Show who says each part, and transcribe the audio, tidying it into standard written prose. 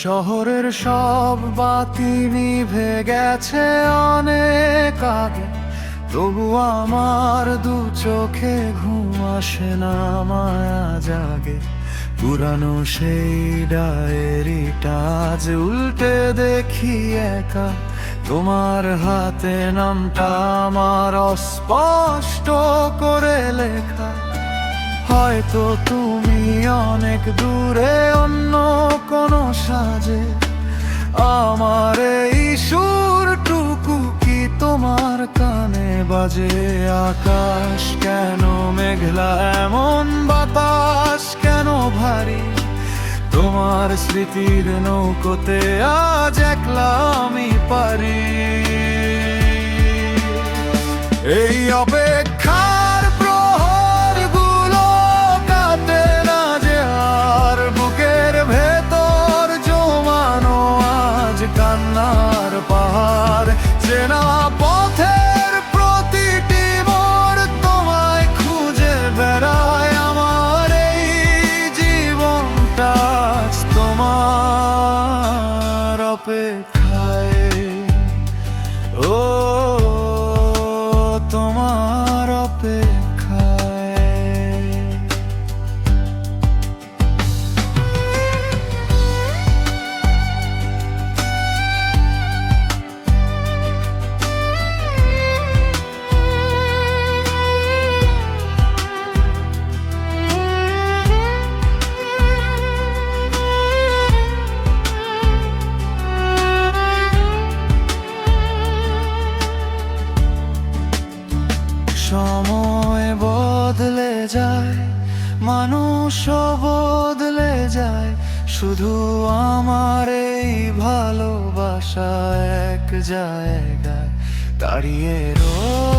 Speaker 1: শহরের সব বাতি নিভে গেছে অনেক আগে, তবু আমার দু চোখে ঘুম আসে না, মায়া জাগে। পুরানো সেই ডায়েরিটা আজ উল্টে দেখি একা, তোমার হাতে নামটা আমার অস্পষ্ট করে লেখা। হয়তো তুমি অনেক দূরে অন্য কোনো সাজে, আমার এই সুরটুকু কি তোমার কানে বাজে? আকাশ কেন মেঘলা এমন, বাতাস কেন ভারী? তোমার স্মৃতির নৌকোতে আজ একলা আমি পারি। এই অপেক্ষার প্রহরগুলো কাটে না যে আর, বুকের ভেতর জমানো আজ কান্নার পাহাড়। চেনা পথের প্রতিটি মোড় তোমায় খুঁজে বেড়ায়, আমার এই জীবনটা আজ তোমার অপেক্ষায়। ও তোমার অপেক্ষায়। সময় বদলে যায়, মানুষও বদলে যায়, শুধু আমার এই ভালোবাসা এক জায়গায় দাঁড়িয়ে রয়।